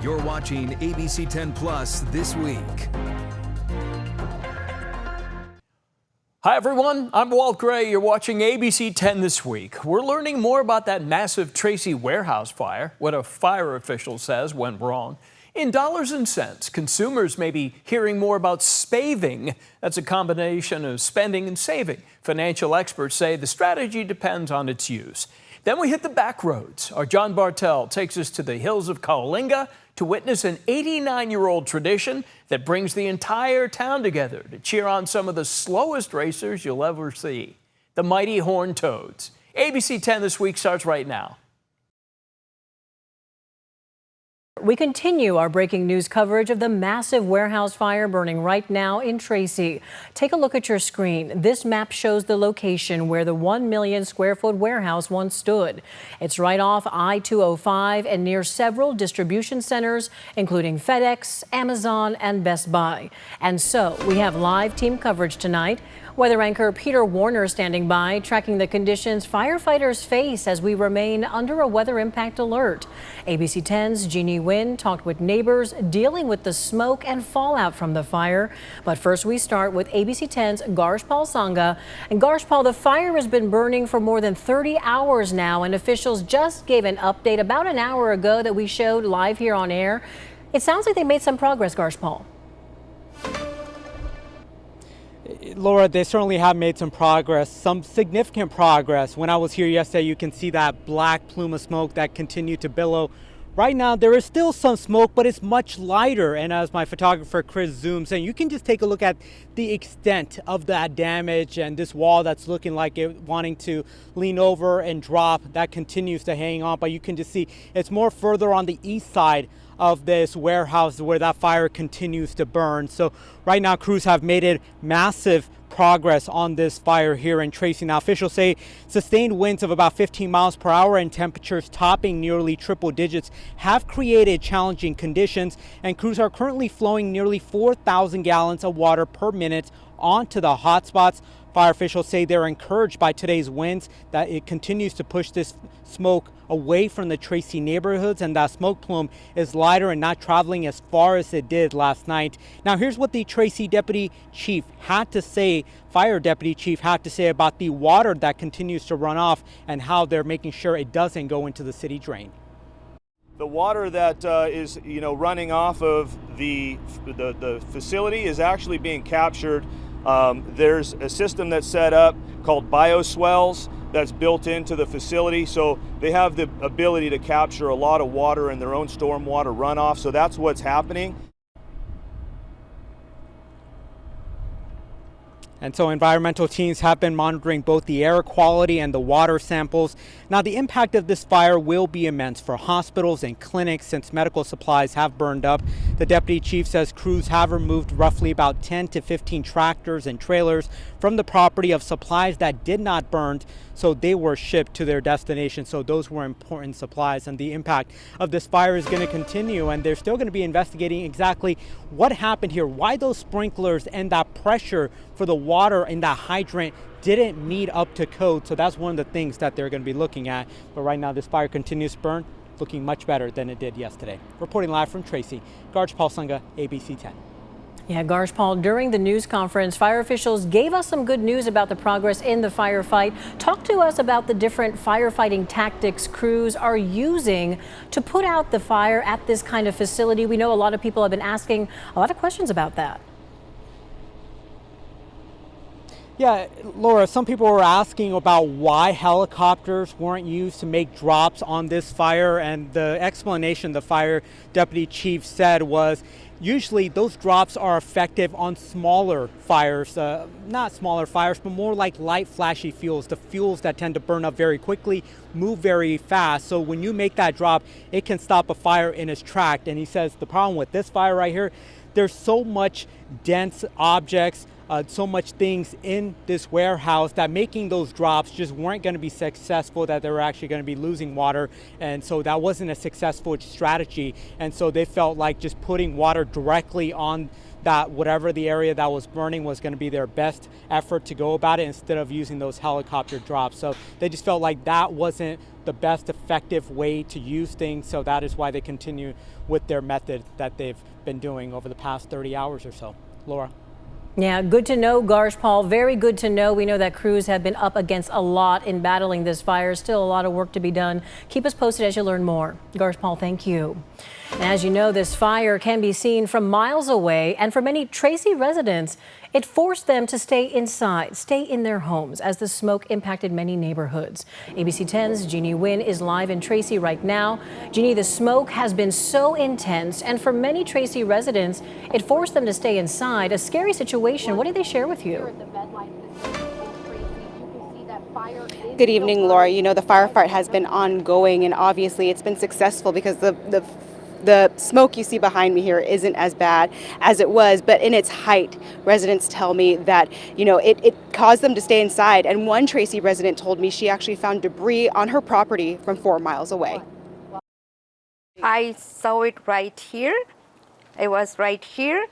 You're watching ABC10 Plus This Week. Hi everyone, I'm Walt Gray. You're watching ABC 10 This Week. We're learning more about that massive Tracy warehouse fire, what a fire official says went wrong. In dollars and cents, consumers may be hearing more about spaving. That's a combination of spending and saving. Financial experts say the strategy depends on its use. Then we hit the back roads. Our John Bartel takes us to the hills of Kaolinga to witness an 89-year-old tradition that brings the entire town together to cheer on some of the slowest racers you'll ever see, the mighty Horned Toads. ABC 10 This Week starts right now. We continue our breaking news coverage of the massive warehouse fire burning right now in Tracy. Take a look at your screen. This map shows the location where the 1 million square foot warehouse once stood. It's right off I-205 and near several distribution centers, including FedEx, Amazon, and Best Buy. And so we have live team coverage tonight. Weather anchor Peter Warner standing by, tracking the conditions firefighters face as we remain under a weather impact alert. ABC 10's Jeannie Wynn talked with neighbors dealing with the smoke and fallout from the fire. But first we start with ABC 10's Garshpal Sangha. And Garshpal, the fire has been burning for more than 30 hours now, and officials just gave an update about an hour ago that we showed live here on air. It sounds like they made some progress, Garshpal. Laura, they certainly have made some progress, some significant progress. When I was here yesterday, you can see that black plume of smoke that continued to billow. Right now, there is still some smoke, but it's much lighter. And as my photographer Chris zooms in, you can just take a look at the extent of that damage, and this wall that's looking like it wanting to lean over and drop, that continues to hang on. But you can just see it's more further on the east side of this warehouse where that fire continues to burn. So right now, crews have made it massive progress on this fire here in Tracy. Now, officials say sustained winds of about 15 miles per hour and temperatures topping nearly triple digits have created challenging conditions, and crews are currently flowing nearly 4,000 gallons of water per minute onto the hotspots. Fire officials say they're encouraged by today's winds that it continues to push this smoke away from the Tracy neighborhoods, and that smoke plume is lighter and not traveling as far as it did last night. Now, here's what the Tracy deputy chief had to say, fire deputy chief had to say about the water that continues to run off and how they're making sure it doesn't go into the city drain. The water that is running off of the facility is actually being captured. There's a system that's set up called bioswells that's built into the facility, so they have the ability to capture a lot of water in their own stormwater runoff. So that's what's happening. And so environmental teams have been monitoring both the air quality and the water samples. Now, the impact of this fire will be immense for hospitals and clinics since medical supplies have burned up. The deputy chief says crews have removed roughly about 10 to 15 tractors and trailers from the property of supplies that did not burn, so they were shipped to their destination. So those were important supplies, and the impact of this fire is going to continue, and they're still going to be investigating exactly what happened here, why those sprinklers and that pressure for the water in that hydrant didn't meet up to code. So that's one of the things that they're going to be looking at. But right now, this fire continues to burn, looking much better than it did yesterday. Reporting live from Tracy, Garshpal Sangha, ABC 10. Yeah, Garshpal, during the news conference, fire officials gave us some good news about the progress in the firefight. Talk to us about the different firefighting tactics crews are using to put out the fire at this kind of facility. We know a lot of people have been asking a lot of questions about that. Yeah, Laura, some people were asking about why helicopters weren't used to make drops on this fire, and the explanation the fire deputy chief said was usually those drops are effective on smaller fires, not smaller fires, but more like light flashy fuels, the fuels that tend to burn up very quickly, move very fast. So when you make that drop, it can stop a fire in its track. And he says the problem with this fire right here, there's so much dense objects, so much things in this warehouse that making those drops just weren't going to be successful, that they were actually going to be losing water. And so that wasn't a successful strategy. And so they felt like just putting water directly on that, whatever the area that was burning, was going to be their best effort to go about it instead of using those helicopter drops. So they just felt like that wasn't the best effective way to use things. So that is why they continue with their method that they've been doing over the past 30 hours or so. Laura. Yeah, good to know, Paul. Very good to know. We know that crews have been up against a lot in battling this fire. Still a lot of work to be done. Keep us posted as you learn more. Paul, thank you. And as you know, this fire can be seen from miles away, and for many Tracy residents, it forced them to stay inside, stay in their homes as the smoke impacted many neighborhoods. ABC 10's Jeannie Nguyen is live in Tracy right now. Jeannie, the smoke has been so intense, and for many Tracy residents, it forced them to stay inside. A scary situation. What did they share with you? Good evening, Laura. You know, the firefight has been ongoing, and obviously it's been successful because the smoke you see behind me here isn't as bad as it was, but in its height, residents tell me that, you know, it caused them to stay inside. And one Tracy resident told me she actually found debris on her property from 4 miles away. I saw it right here. It was right here,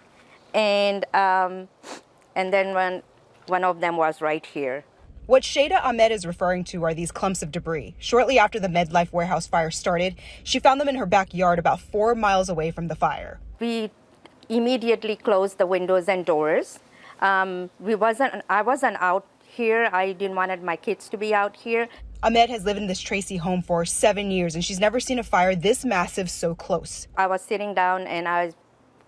and then one of them was right here. What Shada Ahmed is referring to are these clumps of debris. Shortly after the MedLife warehouse fire started, she found them in her backyard about 4 miles away from the fire. We immediately closed the windows and doors. I wasn't out here. I didn't want my kids to be out here. Ahmed has lived in this Tracy home for 7 years, and she's never seen a fire this massive so close. I was sitting down, and I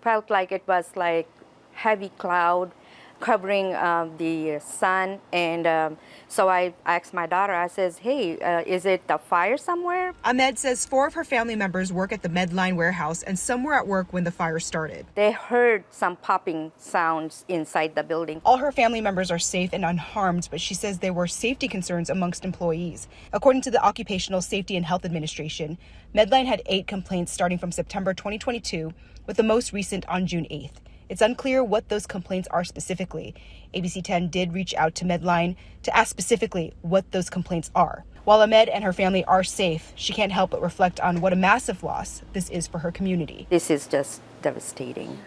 felt like it was like heavy cloud covering the sun, and so I asked my daughter, I says, hey, is it a fire somewhere? Ahmed says 4 of her family members work at the Medline warehouse, and some were at work when the fire started. They heard some popping sounds inside the building. All her family members are safe and unharmed, but she says there were safety concerns amongst employees. According to the Occupational Safety and Health Administration, Medline had 8 complaints starting from September 2022, with the most recent on June 8th. It's unclear what those complaints are specifically. ABC 10 did reach out to Medline to ask specifically what those complaints are. While Ahmed and her family are safe, she can't help but reflect on what a massive loss this is for her community. This is just devastating.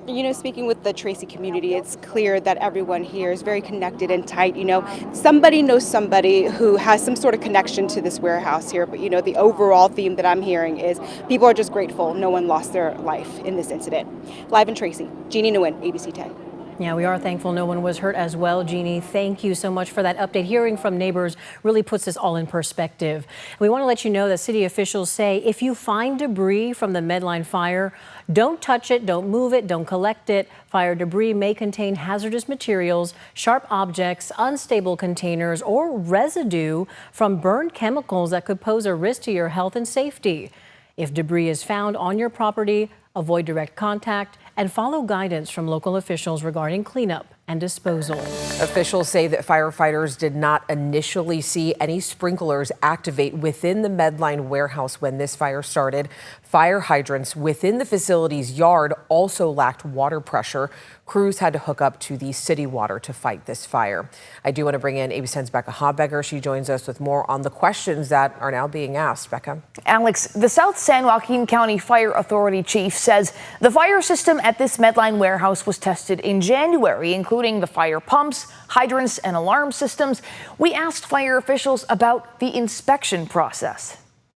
You know, speaking with the Tracy community, it's clear that everyone here is very connected and tight. You know, somebody knows somebody who has some sort of connection to this warehouse here. But, you know, the overall theme that I'm hearing is people are just grateful no one lost their life in this incident. Live in Tracy, Jeannie Nguyen, ABC 10. Yeah, we are thankful no one was hurt as well. Jeannie, thank you so much for that update. Hearing from neighbors really puts this all in perspective. We want to let you know that city officials say if you find debris from the Medline fire, don't touch it, don't move it, don't collect it. Fire debris may contain hazardous materials, sharp objects, unstable containers, or residue from burned chemicals that could pose a risk to your health and safety. If debris is found on your property, avoid direct contact and follow guidance from local officials regarding cleanup and disposal. Officials say that firefighters did not initially see any sprinklers activate within the Medline warehouse when this fire started. Fire hydrants within the facility's yard also lacked water pressure. Crews had to hook up to the city water to fight this fire. I do want to bring in ABC 10's Becca Hobegger. She joins us with more on the questions that are now being asked. Becca. Alex, the South San Joaquin County Fire Authority chief says the fire system at this Medline warehouse was tested in January, including the fire pumps, hydrants, and alarm systems. We asked fire officials about the inspection process.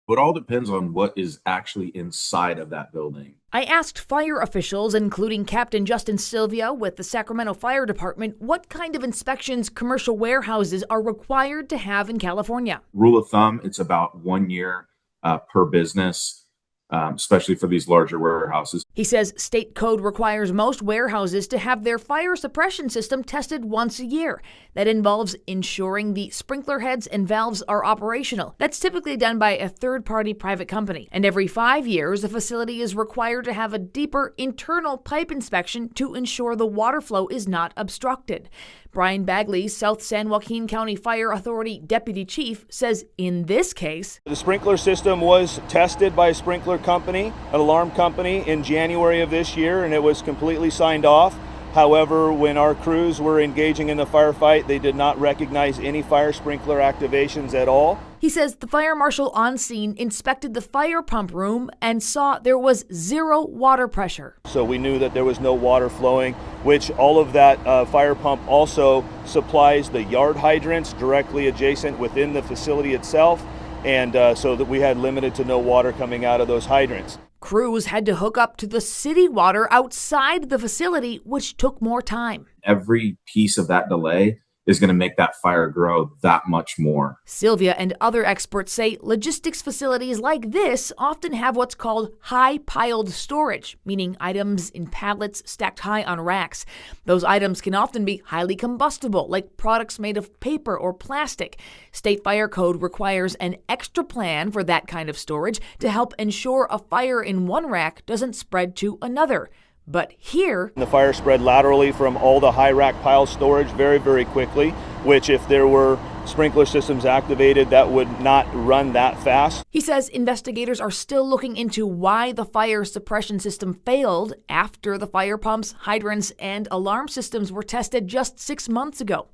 It all depends on what is actually inside of that building. I asked fire officials, including Captain Justin Silvio with the Sacramento Fire Department, what kind of inspections commercial warehouses are required to have in California. Rule of thumb, it's about 1 year per business, especially for these larger warehouses. He says state code requires most warehouses to have their fire suppression system tested once a year. That involves ensuring the sprinkler heads and valves are operational. That's typically done by a third-party private company. And every 5 years, a facility is required to have a deeper internal pipe inspection to ensure the water flow is not obstructed. Brian Bagley, South San Joaquin County Fire Authority Deputy Chief, says in this case, the sprinkler system was tested by a sprinkler company, an alarm company, in January of this year, and it was completely signed off. However, when our crews were engaging in the firefight, they did not recognize any fire sprinkler activations at all. He says the fire marshal on scene inspected the fire pump room and saw there was 0 water pressure. So we knew that there was no water flowing, which all of that fire pump also supplies the yard hydrants directly adjacent within the facility itself, and so that we had limited to no water coming out of those hydrants. Crews had to hook up to the city water outside the facility, which took more time. Every piece of that delay is going to make that fire grow that much more. Sylvia and other experts say logistics facilities like this often have what's called high-piled storage, meaning items in pallets stacked high on racks. Those items can often be highly combustible, like products made of paper or plastic. State fire code requires an extra plan for that kind of storage to help ensure a fire in one rack doesn't spread to another. But here, the fire spread laterally from all the high rack pile storage very, very quickly, which if there were sprinkler systems activated, that would not run that fast. He says investigators are still looking into why the fire suppression system failed after the fire pumps, hydrants, and alarm systems were tested just 6 months ago.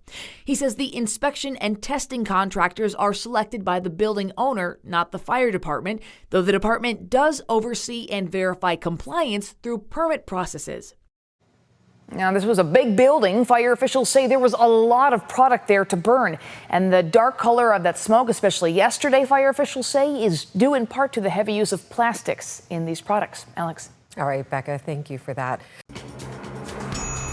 He says the inspection and testing contractors are selected by the building owner, not the fire department, though the department does oversee and verify compliance through permit processes. Now, this was a big building. Fire officials say there was a lot of product there to burn. And the dark color of that smoke, especially yesterday, fire officials say, is due in part to the heavy use of plastics in these products. Alex. All right, Becca, thank you for that.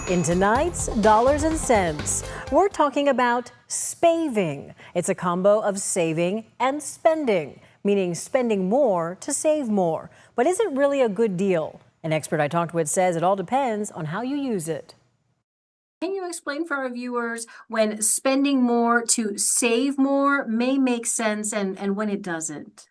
In tonight's Dollars and Cents, we're talking about spaving. It's a combo of saving and spending, meaning spending more to save more. But is it really a good deal? An expert I talked with says it all depends on how you use it. Can you explain for our viewers when spending more to save more may make sense and when it doesn't?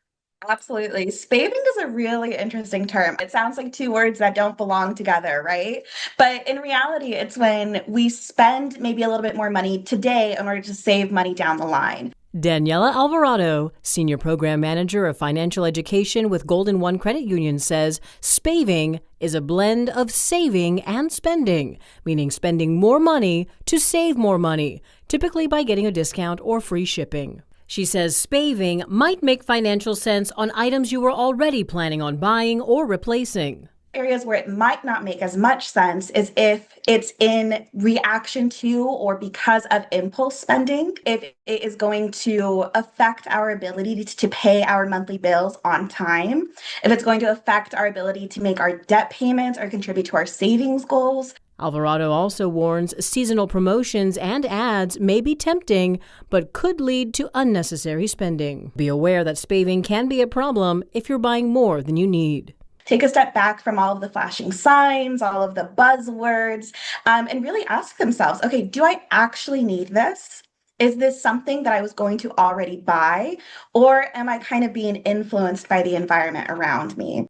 Absolutely. Spaving is a really interesting term. It sounds like two words that don't belong together, right? But in reality, it's when we spend maybe a little bit more money today in order to save money down the line. Daniela Alvarado, Senior Program Manager of Financial Education with Golden One Credit Union, says spaving is a blend of saving and spending, meaning spending more money to save more money, typically by getting a discount or free shipping. She says spaving might make financial sense on items you were already planning on buying or replacing. Areas where it might not make as much sense is if it's in reaction to or because of impulse spending, if it is going to affect our ability to pay our monthly bills on time, if it's going to affect our ability to make our debt payments or contribute to our savings goals. Alvarado also warns seasonal promotions and ads may be tempting, but could lead to unnecessary spending. Be aware that spaving can be a problem if you're buying more than you need. Take a step back from all of the flashing signs, all of the buzzwords, and really ask themselves, okay, do I actually need this? Is this something that I was going to already buy? Or am I kind of being influenced by the environment around me?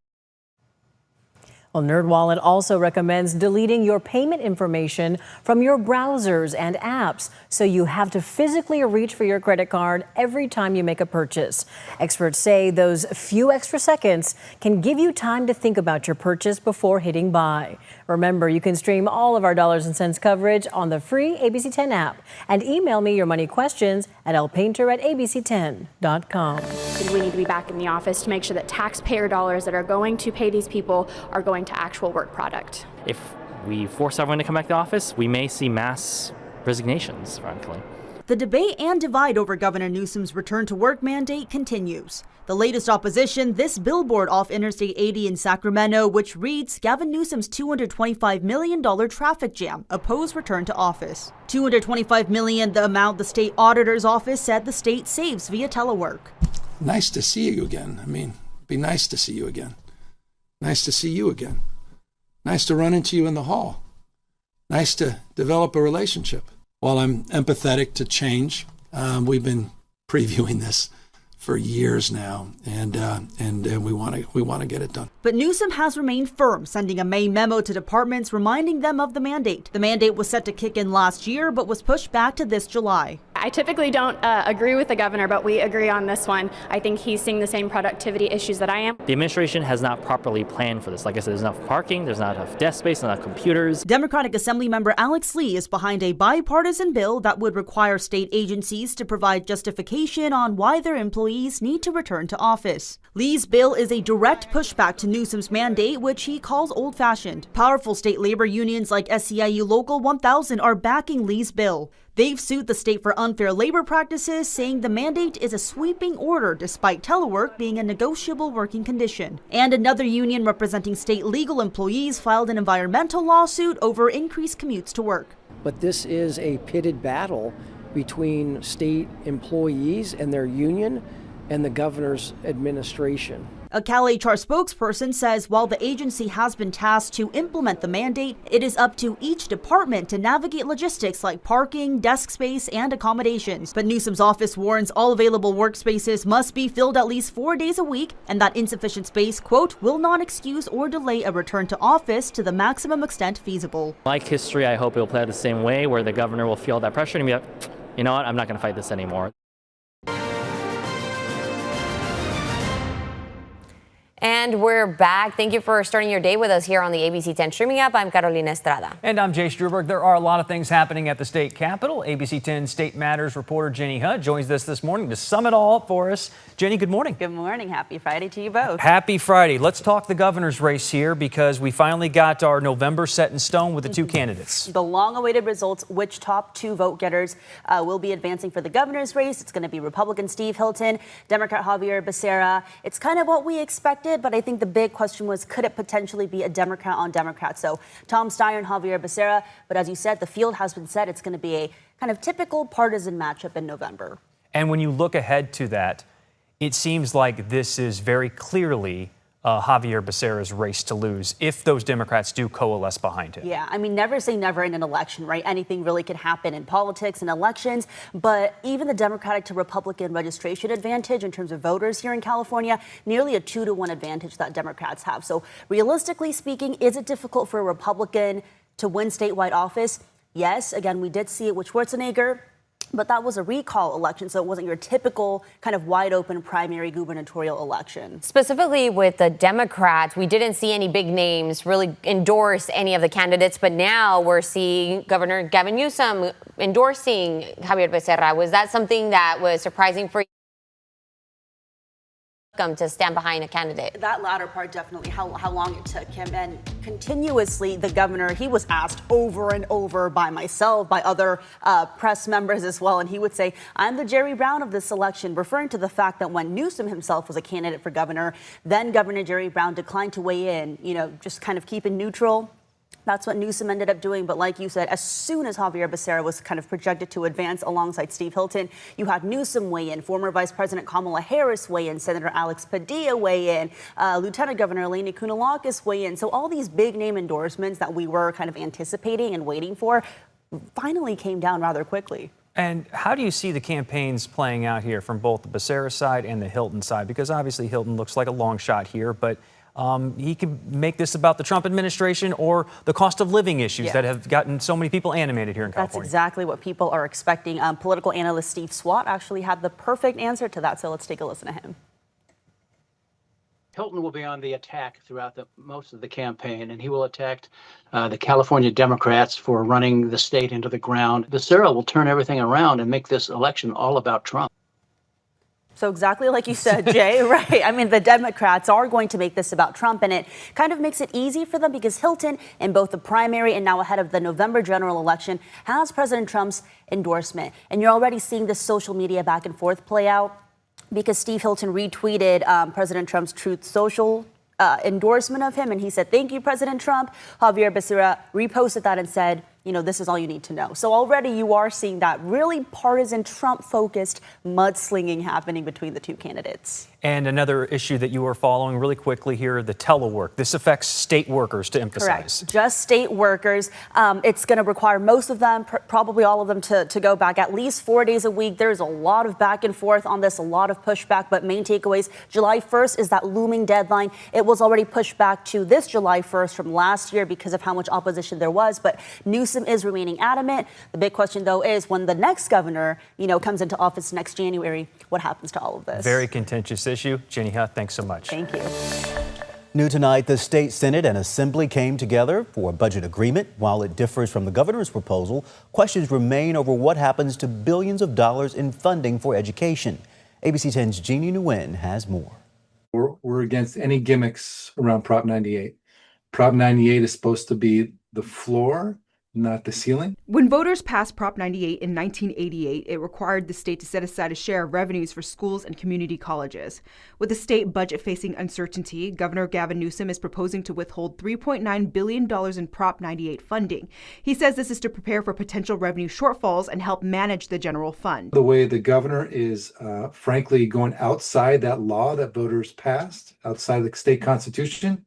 Well, NerdWallet also recommends deleting your payment information from your browsers and apps, so you have to physically reach for your credit card every time you make a purchase. Experts say those few extra seconds can give you time to think about your purchase before hitting buy. Remember, you can stream all of our Dollars and Cents coverage on the free ABC10 app and email me your money questions at lpainter@abc10.com. We need to be back in the office to make sure that taxpayer dollars that are going to pay these people are going to actual work product. If we force everyone to come back to the office, we may see mass resignations, frankly. The debate and divide over Governor Newsom's return to work mandate continues. The latest opposition, this billboard off Interstate 80 in Sacramento, which reads Gavin Newsom's $225 million traffic jam, oppose return to office. $225 million, the amount the state auditor's office said the state saves via telework. Nice to see you again. I mean, it'd be nice to see you again. Nice to see you again. Nice to run into you in the hall. Nice to develop a relationship. While I'm empathetic to change, we've been previewing this for years now, and we want to get it done. But Newsom has remained firm, sending a May memo to departments reminding them of the mandate. The mandate was set to kick in last year, but was pushed back to this July. I typically don't agree with the governor, but we agree on this one. I think he's seeing the same productivity issues that I am. The administration has not properly planned for this. Like I said, there's enough parking, there's not enough desk space, not enough computers. Democratic Assemblymember Alex Lee is behind a bipartisan bill that would require state agencies to provide justification on why their employees need to return to office. Lee's bill is a direct pushback to Newsom's mandate, which he calls old-fashioned. Powerful state labor unions like SEIU Local 1000 are backing Lee's bill. They've sued the state for unfair labor practices, saying the mandate is a sweeping order despite telework being a negotiable working condition. And another union representing state legal employees filed an environmental lawsuit over increased commutes to work. But this is a pitted battle between state employees and their union and the governor's administration. A Cal HR spokesperson says while the agency has been tasked to implement the mandate, it is up to each department to navigate logistics like parking, desk space, and accommodations. But Newsom's office warns all available workspaces must be filled at least 4 days a week, and that insufficient space, quote, will not excuse or delay a return to office to the maximum extent feasible. Like history, I hope it will play out the same way, where the governor will feel that pressure and be like, you know what, I'm not going to fight this anymore. And we're back. Thank you for starting your day with us here on the ABC10 streaming app. I'm Carolina Estrada. And I'm Jay Struberg. There are a lot of things happening at the state capitol. ABC10 State Matters reporter Jenny Hutt joins us this morning to sum it all up for us. Jenny, good morning. Good morning. Happy Friday to you both. Happy Friday. Let's talk the governor's race here because we finally got our November set in stone with the two candidates. The long-awaited results, which top two vote getters will be advancing for the governor's race. It's going to be Republican Steve Hilton, Democrat Javier Becerra. It's kind of what we expected, but I think the big question was, could it potentially be a Democrat on Democrat? So Tom Steyer and Javier Becerra. But as you said, the field has been set. It's going to be a kind of typical partisan matchup in November. And when you look ahead to that, it seems like this is very clearly Javier Becerra's race to lose if those Democrats do coalesce behind him. Yeah, I mean, never say never in an election, right? Anything really could happen in politics and elections, but even the Democratic to Republican registration advantage in terms of voters here in California, nearly a 2-to-1 advantage that Democrats have. So realistically speaking, is it difficult for a Republican to win statewide office? Yes, again, we did see it with Schwarzenegger. But that was a recall election, so it wasn't your typical kind of wide open primary gubernatorial election. Specifically with the Democrats, we didn't see any big names really endorse any of the candidates, but now we're seeing Governor Gavin Newsom endorsing Javier Becerra. Was that something that was surprising for you? To stand behind a candidate? That latter part, definitely, how long it took him. And continuously, the governor, he was asked over and over by myself, by other press members as well. And he would say, I'm the Jerry Brown of this election, referring to the fact that when Newsom himself was a candidate for governor, then Governor Jerry Brown declined to weigh in, just kind of keeping neutral. That's what Newsom ended up doing. But like you said, as soon as Javier Becerra was kind of projected to advance alongside Steve Hilton, you had Newsom weigh in, former Vice President Kamala Harris weigh in, Senator Alex Padilla weigh in, Lieutenant Governor Eleni Kounalakis weigh in. So all these big name endorsements that we were kind of anticipating and waiting for finally came down rather quickly. And how do you see the campaigns playing out here from both the Becerra side and the Hilton side? Because obviously Hilton looks like a long shot here, but he could make this about the Trump administration or the cost of living issues that have gotten so many people animated here in California. That's exactly what people are expecting. Political analyst Steve Swat actually had the perfect answer to that, so let's take a listen to him. Hilton will be on the attack throughout most of the campaign, and he will attack the California Democrats for running the state into the ground. Becerra will turn everything around and make this election all about Trump. So exactly like you said, Jay, right? I mean, the Democrats are going to make this about Trump, and it kind of makes it easy for them because Hilton, in both the primary and now ahead of the November general election, has President Trump's endorsement. And you're already seeing this social media back and forth play out because Steve Hilton retweeted President Trump's Truth Social endorsement of him, and he said, "Thank you, President Trump." Javier Becerra reposted that and said, this is all you need to know. So already you are seeing that really partisan, Trump-focused mudslinging happening between the two candidates. And another issue that you are following really quickly here, the telework. This affects state workers, to emphasize. Correct. Just state workers. It's going to require most of them, probably all of them, to go back at least 4 days a week. There's a lot of back and forth on this, a lot of pushback, but main takeaways, July 1st is that looming deadline. It was already pushed back to this July 1st from last year because of how much opposition there was, but Newsom is remaining adamant. The big question, though, is when the next governor, comes into office next January, what happens to all of this? Very contentious issue. Jenny Hutt, thanks so much. Thank you. New tonight, the state Senate and Assembly came together for a budget agreement. While it differs from the governor's proposal, questions remain over what happens to billions of dollars in funding for education. ABC 10's Jeannie Nguyen has more. We're against any gimmicks around Prop 98. Prop 98 is supposed to be the floor, not the ceiling. When voters passed Prop 98 in 1988, it required the state to set aside a share of revenues for schools and community colleges. With the state budget facing uncertainty, Governor Gavin Newsom is proposing to withhold $3.9 billion in Prop 98 funding. He says this is to prepare for potential revenue shortfalls and help manage the general fund. The way the governor is, frankly, going outside that law that voters passed, outside the state constitution,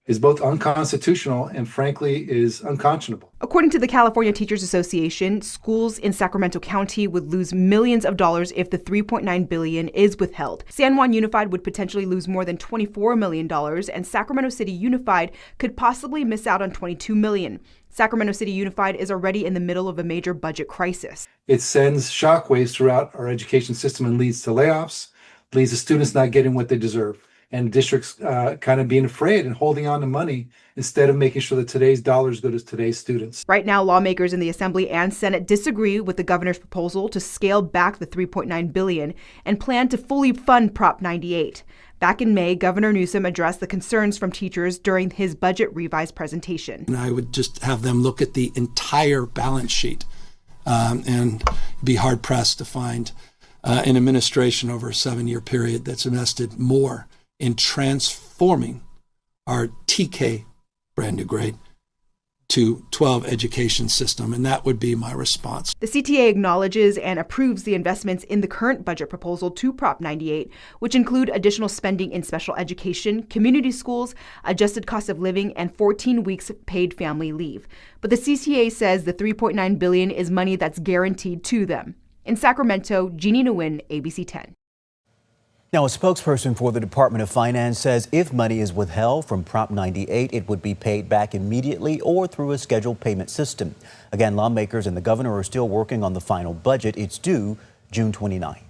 is both unconstitutional and, frankly, is unconscionable. According to the California Teachers Association, schools in Sacramento County would lose millions of dollars if the $3.9 billion is withheld. San Juan Unified would potentially lose more than $24 million, and Sacramento City Unified could possibly miss out on $22 million. Sacramento City Unified is already in the middle of a major budget crisis. It sends shockwaves throughout our education system and leads to layoffs, leads to students not getting what they deserve, and districts kind of being afraid and holding on to money instead of making sure that today's dollars go to today's students. Right now, lawmakers in the Assembly and Senate disagree with the governor's proposal to scale back the $3.9 billion and plan to fully fund Prop 98. Back in May, Governor Newsom addressed the concerns from teachers during his budget revised presentation. And I would just have them look at the entire balance sheet and be hard-pressed to find an administration over a 7-year period that's invested more in transforming our TK, brand new grade, to 12 education system, and that would be my response. The CTA acknowledges and approves the investments in the current budget proposal to Prop 98, which include additional spending in special education, community schools, adjusted cost of living, and 14 weeks paid family leave. But the CTA says the $3.9 billion is money that's guaranteed to them. In Sacramento, Jeannie Nguyen, ABC 10. Now, a spokesperson for the Department of Finance says if money is withheld from Prop 98, it would be paid back immediately or through a scheduled payment system. Again, lawmakers and the governor are still working on the final budget. It's due June 29th.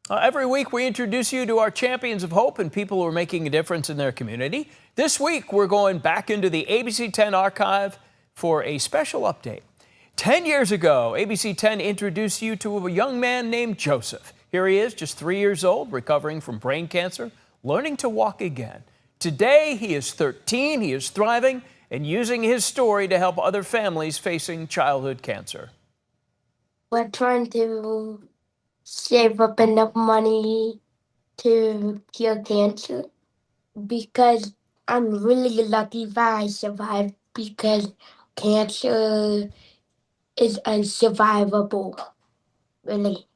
Every week, we introduce you to our champions of hope and people who are making a difference in their community. This week, we're going back into the ABC 10 archive for a special update. 10 years ago, ABC 10 introduced you to a young man named Joseph. Here he is, just 3 years old, recovering from brain cancer, learning to walk again. Today, he is 13, he is thriving, and using his story to help other families facing childhood cancer. We're trying to save up enough money to cure cancer because I'm really lucky that I survived because cancer is unsurvivable, really.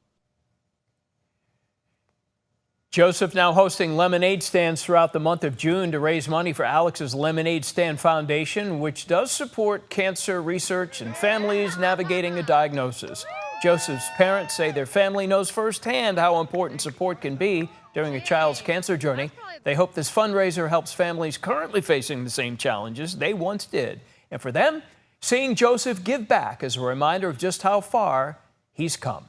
Joseph now hosting lemonade stands throughout the month of June to raise money for Alex's Lemonade Stand Foundation, which does support cancer research and families navigating a diagnosis. Joseph's parents say their family knows firsthand how important support can be during a child's cancer journey. They hope this fundraiser helps families currently facing the same challenges they once did. And for them, seeing Joseph give back is a reminder of just how far he's come.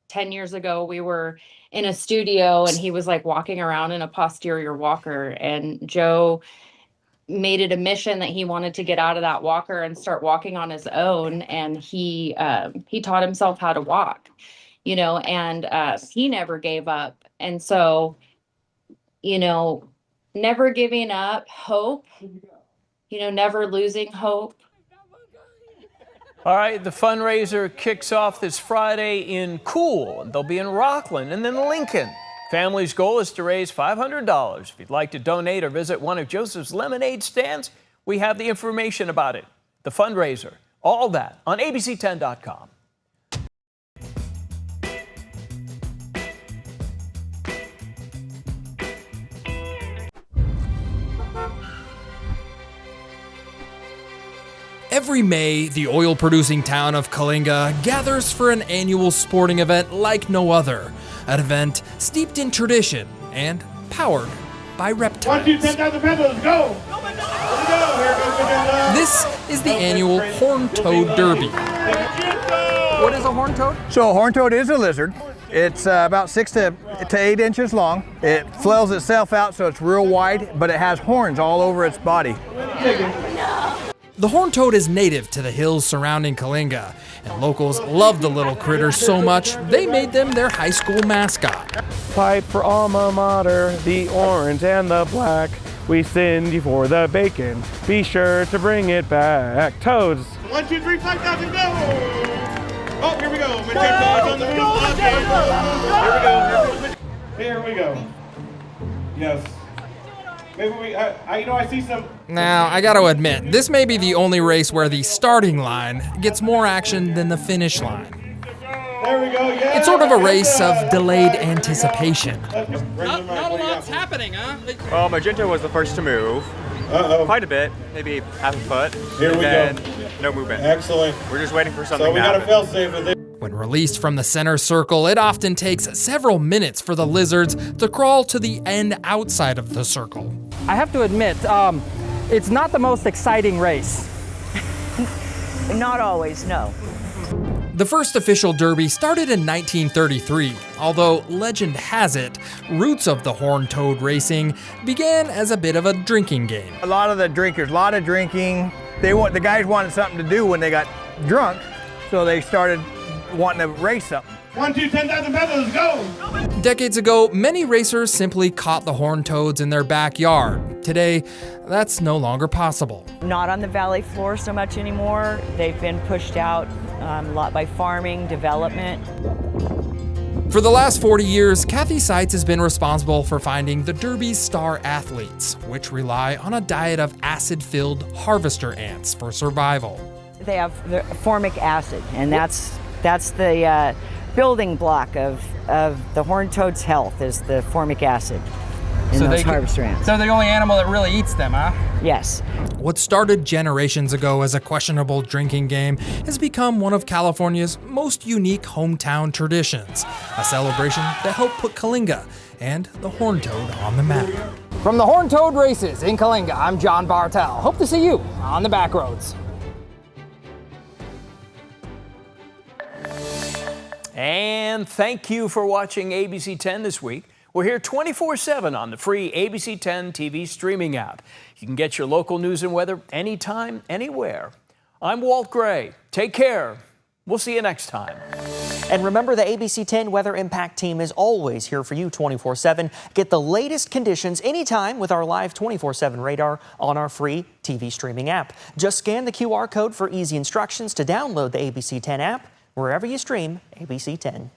10 years ago, we were in a studio and he was like walking around in a posterior walker, and Joe made it a mission that he wanted to get out of that walker and start walking on his own. And he taught himself how to walk, and he never gave up. And so, never giving up, hope, never losing hope. All right, the fundraiser kicks off this Friday in Cool, and they'll be in Rockland and then Lincoln. Family's goal is to raise $500. If you'd like to donate or visit one of Joseph's lemonade stands, we have the information about it. The fundraiser, all that on ABC10.com. Every May, the oil-producing town of Kalinga gathers for an annual sporting event like no other. An event steeped in tradition and powered by reptiles. 1, 2, 10,000 pesos, go! This is the annual Horned Toad Derby. What is a horned toad? So a horned toad is a lizard. It's about 6 to 8 inches long. It flails itself out so it's real wide, but it has horns all over its body. The horned toad is native to the hills surrounding Kalinga, and locals love the little critters so much they made them their high school mascot. Fight for alma mater, the orange and the black. We send you for the bacon. Be sure to bring it back. Toads. 1, 2, 3, 5,000, go! Oh, here we go. Machete's on the move. Here we go. Yes. Maybe we, I see some. Now, I gotta admit, this may be the only race where the starting line gets more action than the finish line. There we go, yeah. It's sort of a race of delayed anticipation. Not a lot's happening, huh? Well, Magenta was the first to move. Quite a bit, maybe half a foot. Here we go. No movement. Excellent. We're just waiting for something So we to got a happen. fail-safe with it. When released from the center circle, it often takes several minutes for the lizards to crawl to the end outside of the circle. I have to admit, it's not the most exciting race. Not always, no. The first official derby started in 1933, although legend has it, roots of the horned toad racing began as a bit of a drinking game. A lot of the drinkers, a lot of drinking. The guys wanted something to do when they got drunk, so they started wanting to race something. 1, 2, 10,000 pesos, go! Decades ago, many racers simply caught the horned toads in their backyard. Today, that's no longer possible. Not on the valley floor so much anymore. They've been pushed out a lot by farming, development. For the last 40 years, Kathy Seitz has been responsible for finding the Derby's star athletes, which rely on a diet of acid-filled harvester ants for survival. They have the formic acid, and that's the building block of the horned toad's health is the formic acid in those harvester ants. So they're the only animal that really eats them, huh? Yes. What started generations ago as a questionable drinking game has become one of California's most unique hometown traditions, a celebration that helped put Kalinga and the horned toad on the map. From the horned toad races in Kalinga, I'm John Bartel. Hope to see you on the back roads. And thank you for watching ABC 10 this week. We're here 24/7 on the free ABC 10 TV streaming app. You can get your local news and weather anytime, anywhere. I'm Walt Gray. Take care. We'll see you next time. And remember, the ABC 10 Weather Impact team is always here for you 24/7. Get the latest conditions anytime with our live 24/7 radar on our free TV streaming app. Just scan the QR code for easy instructions to download the ABC 10 app wherever you stream ABC 10.